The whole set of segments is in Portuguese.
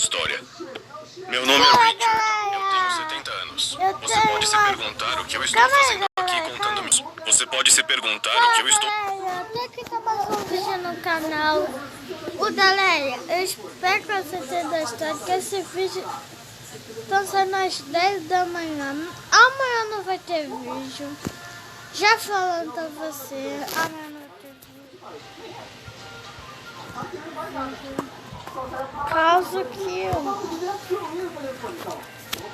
história. Meu nome é Richard. Eu tenho 70 anos. Você pode se perguntar o que eu estou fazendo aqui contando... Você pode se perguntar o que eu estou... Até que tá mais um vídeo no canal. O galera, eu espero que você tenha gostado, que esse vídeo tá saindo às 10 da manhã. Amanhã não vai ter vídeo. Já falando pra você, amanhã não vai ter vídeo. Caso que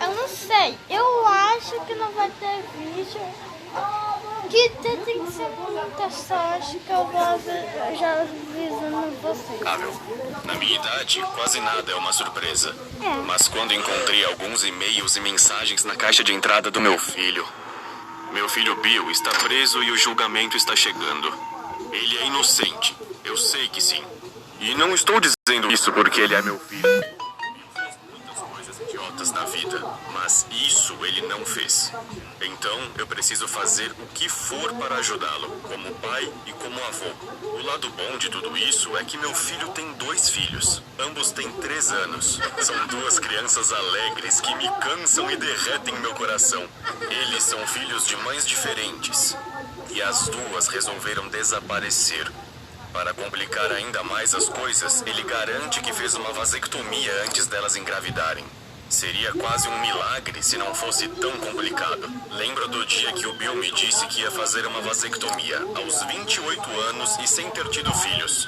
eu não sei, eu acho que não vai ter vídeo. Que tem que ser muita sorte que eu vou já avisando vocês. Na minha idade, quase nada é uma surpresa. Mas quando encontrei alguns e-mails e mensagens na caixa de entrada do meu filho Bill está preso e o julgamento está chegando. Ele é inocente, eu sei que sim. E não estou dizendo isso porque ele é meu filho. Ele fez muitas coisas idiotas na vida, mas isso ele não fez. Então eu preciso fazer o que for para ajudá-lo, como pai e como avô. O lado bom de tudo isso é que meu filho tem 2 filhos. Ambos têm 3 anos. São 2 crianças alegres que me cansam e derretem meu coração. Eles são filhos de mães diferentes. E as 2 resolveram desaparecer. Para complicar ainda mais as coisas, ele garante que fez uma vasectomia antes delas engravidarem. Seria quase um milagre se não fosse tão complicado. Lembra do dia que o Bill me disse que ia fazer uma vasectomia aos 28 anos e sem ter tido filhos?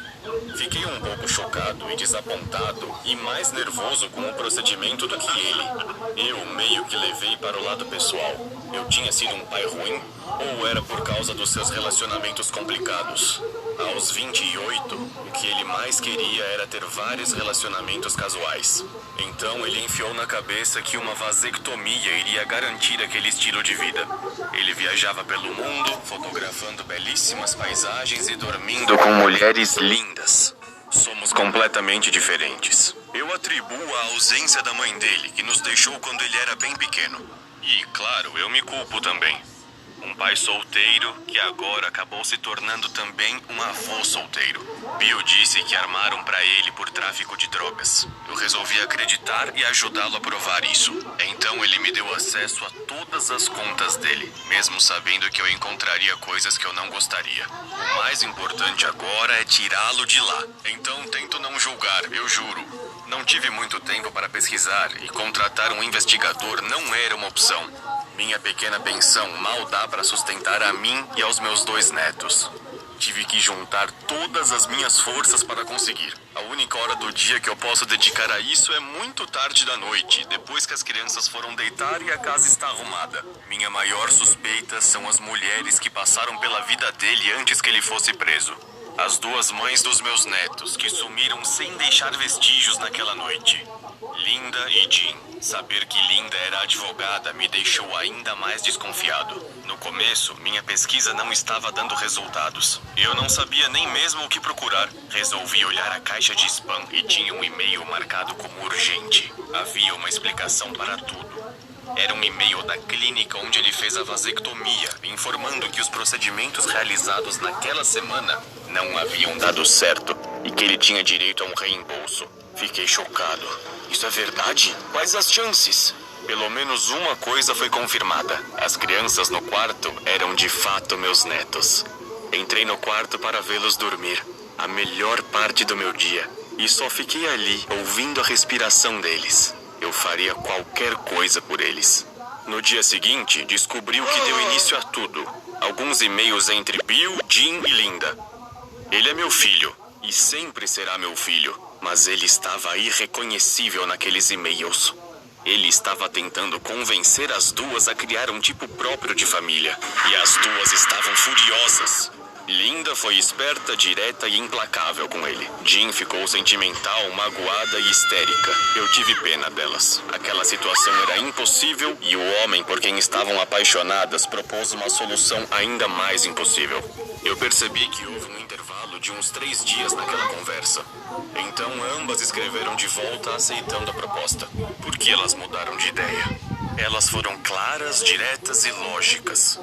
Fiquei um pouco chocado e desapontado e mais nervoso com o procedimento do que ele. Eu meio que levei para o lado pessoal. Eu tinha sido um pai ruim? Ou era por causa dos seus relacionamentos complicados? Aos 28, o que ele mais queria era ter vários relacionamentos casuais. Então ele enfiou na cabeça que uma vasectomia iria garantir aquele estilo de vida. Ele viajava pelo mundo, fotografando belíssimas paisagens e dormindo com mulheres lindas. Somos completamente diferentes. Eu atribuo a ausência da mãe dele, que nos deixou quando ele era bem pequeno. E, claro, eu me culpo também. Um pai solteiro que agora acabou se tornando também um avô solteiro. Bill disse que armaram para ele por tráfico de drogas. Eu resolvi acreditar e ajudá-lo a provar isso. Então ele me deu acesso a todas as contas dele, mesmo sabendo que eu encontraria coisas que eu não gostaria. O mais importante agora é tirá-lo de lá. Então tento não julgar, eu juro. Não tive muito tempo para pesquisar e contratar um investigador não era uma opção. Minha pequena pensão mal dá para sustentar a mim e aos meus 2 netos. Tive que juntar todas as minhas forças para conseguir. A única hora do dia que eu posso dedicar a isso é muito tarde da noite, depois que as crianças foram deitar e a casa está arrumada. Minha maior suspeita são as mulheres que passaram pela vida dele antes que ele fosse preso. As 2 mães dos meus netos, que sumiram sem deixar vestígios naquela noite. Linda e Jean. Saber que Linda era advogada me deixou ainda mais desconfiado. No começo, minha pesquisa não estava dando resultados. Eu não sabia nem mesmo o que procurar. Resolvi olhar a caixa de spam e tinha um e-mail marcado como urgente. Havia uma explicação para tudo. Era um e-mail da clínica onde ele fez a vasectomia, informando que os procedimentos realizados naquela semana não haviam dado certo e que ele tinha direito a um reembolso. Fiquei chocado. Isso é verdade? Quais as chances? Pelo menos uma coisa foi confirmada. As crianças no quarto eram de fato meus netos. Entrei no quarto para vê-los dormir. A melhor parte do meu dia. E só fiquei ali, ouvindo a respiração deles. Eu faria qualquer coisa por eles. No dia seguinte, descobri o que deu início a tudo. Alguns e-mails entre Bill, Jean e Linda. Ele é meu filho. E sempre será meu filho. Mas ele estava irreconhecível naqueles e-mails. Ele estava tentando convencer as 2 a criar um tipo próprio de família. E as 2 estavam furiosas. Linda foi esperta, direta e implacável com ele. Jean ficou sentimental, magoada e histérica. Eu tive pena delas. Aquela situação era impossível e o homem por quem estavam apaixonadas propôs uma solução ainda mais impossível. Eu percebi que houve um intervalo de uns 3 dias naquela conversa. Então ambas escreveram de volta aceitando a proposta. Por que elas mudaram de ideia? Elas foram claras, diretas e lógicas.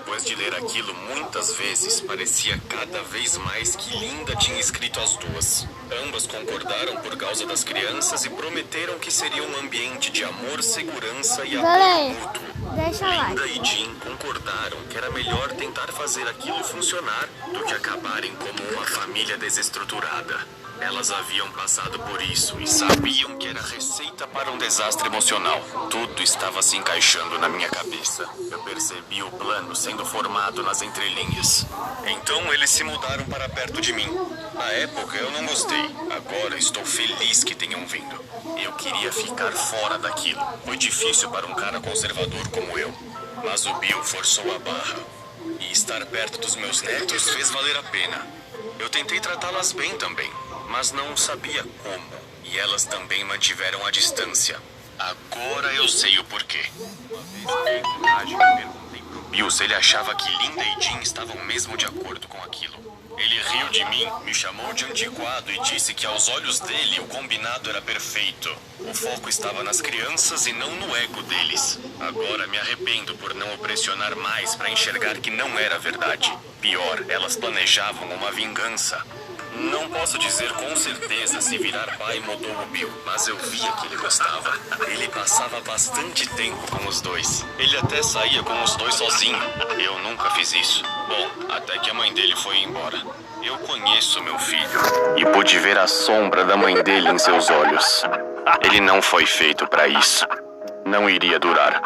depois de ler aquilo muitas vezes, parecia cada vez mais que Linda tinha escrito as duas. Ambas concordaram por causa das crianças e prometeram que seria um ambiente de amor, segurança e apoio mútuo. Deixa lá. Linda e Jean concordaram que era melhor tentar fazer aquilo funcionar do que acabarem como uma família desestruturada. Elas haviam passado por isso e sabiam que era receita para um desastre emocional. Tudo estava se encaixando na minha cabeça. Eu percebi o plano sendo formado nas entrelinhas. Então eles se mudaram para perto de mim. Na época eu não gostei. Agora estou feliz que tenham vindo. Eu queria ficar fora daquilo. Foi difícil para um cara conservador como eu. Mas o Bill forçou a barra. E estar perto dos meus netos fez valer a pena. Eu tentei tratá-las bem também, mas não sabia como. E elas também mantiveram a distância. Agora eu sei o porquê. Uma vez em coragem, eu perguntei pro Bill se ele achava que Linda e Jean estavam mesmo de acordo com aquilo. Ele riu de mim, me chamou de antiquado e disse que aos olhos dele o combinado era perfeito. O foco estava nas crianças e não no ego deles. Agora me arrependo por não o pressionar mais para enxergar que não era verdade. Pior, elas planejavam uma vingança. Não posso dizer com certeza se virar pai mudou o Bill, mas eu via que ele gostava. Ele passava bastante tempo com os dois. Ele até saía com os dois sozinho. Eu nunca fiz isso. Bom, até que a mãe dele foi embora. Eu conheço meu filho e pude ver a sombra da mãe dele em seus olhos. Ele não foi feito para isso. Não iria durar.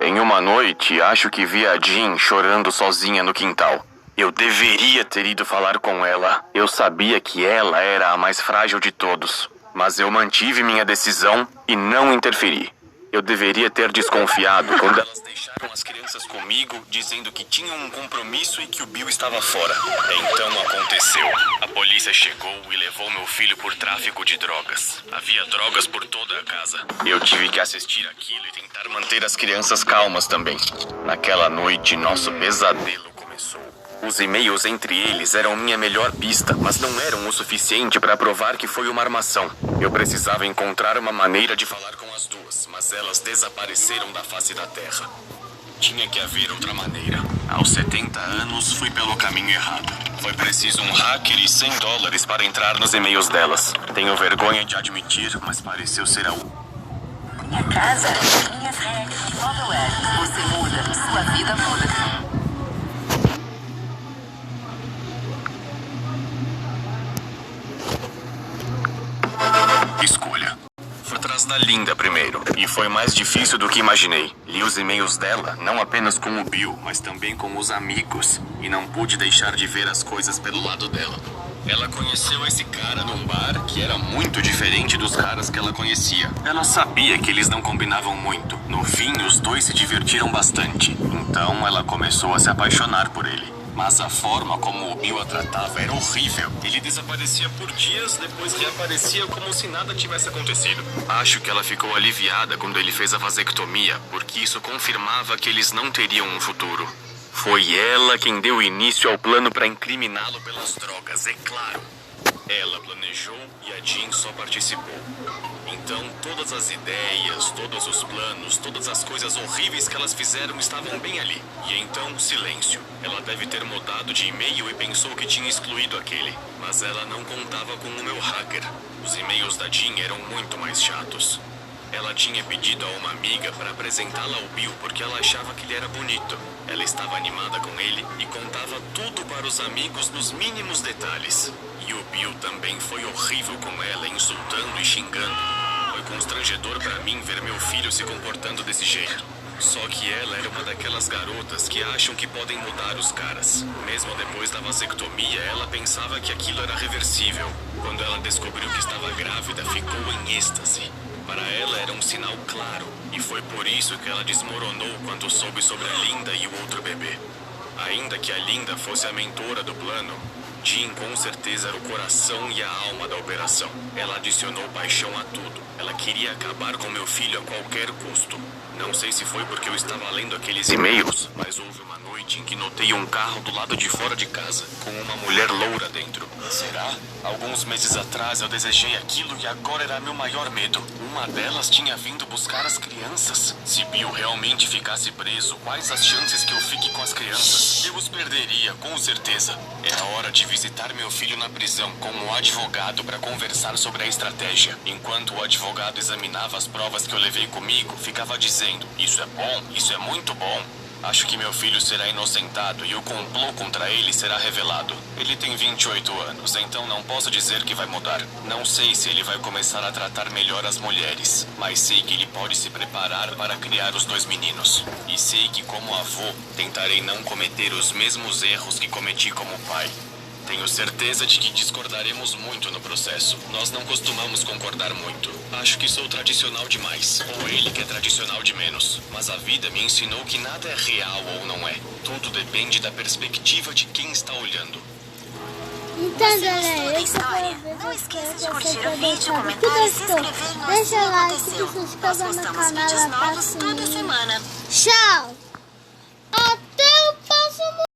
Em uma noite, acho que vi a Jean chorando sozinha no quintal. Eu deveria ter ido falar com ela. Eu sabia que ela era a mais frágil de todos. Mas eu mantive minha decisão e não interferi. Eu deveria ter desconfiado quando elas deixaram as crianças comigo, dizendo que tinham um compromisso e que o Bill estava fora. Então aconteceu. A polícia chegou e levou meu filho por tráfico de drogas. Havia drogas por toda a casa. Eu tive que assistir aquilo e tentar manter as crianças calmas também. Naquela noite, nosso pesadelo começou. Os e-mails entre eles eram minha melhor pista, mas não eram o suficiente para provar que foi uma armação. Eu precisava encontrar uma maneira de falar com as duas, mas elas desapareceram da face da terra. Tinha que haver outra maneira. Aos 70 anos, fui pelo caminho errado. Foi preciso um hacker e $100 para entrar nos e-mails delas. Tenho vergonha de admitir, mas pareceu ser a Minha casa, minhas regras, software. Você muda, sua vida muda. escolha. Fui atrás da Linda primeiro, e foi mais difícil do que imaginei. Li os e-mails dela, não apenas com o Bill, mas também com os amigos, e não pude deixar de ver as coisas pelo lado dela. Ela conheceu esse cara num bar que era muito diferente dos caras que ela conhecia. Ela sabia que eles não combinavam muito. No fim, os dois se divertiram bastante. Então, ela começou a se apaixonar por ele. Mas a forma como o Bill a tratava era horrível. Ele desaparecia por dias, depois reaparecia como se nada tivesse acontecido. Acho que ela ficou aliviada quando ele fez a vasectomia, porque isso confirmava que eles não teriam um futuro. Foi ela quem deu início ao plano para incriminá-lo pelas drogas, é claro. Ela planejou e a Jean só participou. Então, todas as ideias, todos os planos, todas as coisas horríveis que elas fizeram estavam bem ali. E então, silêncio. Ela deve ter mudado de e-mail e pensou que tinha excluído aquele. Mas ela não contava com o meu hacker. Os e-mails da Jean eram muito mais chatos. Ela tinha pedido a uma amiga para apresentá-la ao Bill porque ela achava que ele era bonito. Ela estava animada com ele e contava tudo para os amigos nos mínimos detalhes. E o Bill também foi horrível com ela, insultando e xingando. Foi constrangedor para mim ver meu filho se comportando desse jeito. Só que ela era uma daquelas garotas que acham que podem mudar os caras. Mesmo depois da vasectomia, ela pensava que aquilo era reversível. Quando ela descobriu que estava grávida, ficou em êxtase. Para ela era um sinal claro, e foi por isso que ela desmoronou quando soube sobre a Linda e o outro bebê. Ainda que a Linda fosse a mentora do plano, Jean com certeza era o coração e a alma da operação. Ela adicionou paixão a tudo. Ela queria acabar com meu filho a qualquer custo. Não sei se foi porque eu estava lendo aqueles e-mails, mas houve uma noite noite em que notei um carro do lado de fora de casa, com uma mulher loura dentro. Será? Alguns meses atrás eu desejei aquilo e agora era meu maior medo. Uma delas tinha vindo buscar as crianças. Se Bill realmente ficasse preso, quais as chances que eu fique com as crianças? Eu os perderia, com certeza. Era hora de visitar meu filho na prisão com um advogado para conversar sobre a estratégia. Enquanto o advogado examinava as provas que eu levei comigo, ficava dizendo: isso é bom, isso é muito bom. Acho que meu filho será inocentado e o complô contra ele será revelado. Ele tem 28 anos, então não posso dizer que vai mudar. Não sei se ele vai começar a tratar melhor as mulheres, mas sei que ele pode se preparar para criar os 2 meninos. E sei que, como avô, tentarei não cometer os mesmos erros que cometi como pai. Tenho certeza de que discordaremos muito no processo. Nós não costumamos concordar muito. Acho que sou tradicional demais. Ou ele que é tradicional de menos. Mas a vida me ensinou que nada é real ou não é. Tudo depende da perspectiva de quem está olhando. Então, galera, esse foi o vídeo. Não esqueça de Espero que curtir você o tenha vídeo, gostado. comentar e se Se gostou, inscrever no deixa Assim like, Aconteceu. se Nós inscreva no postamos canal, vídeos ativa o novos toda sininho. semana. Tchau!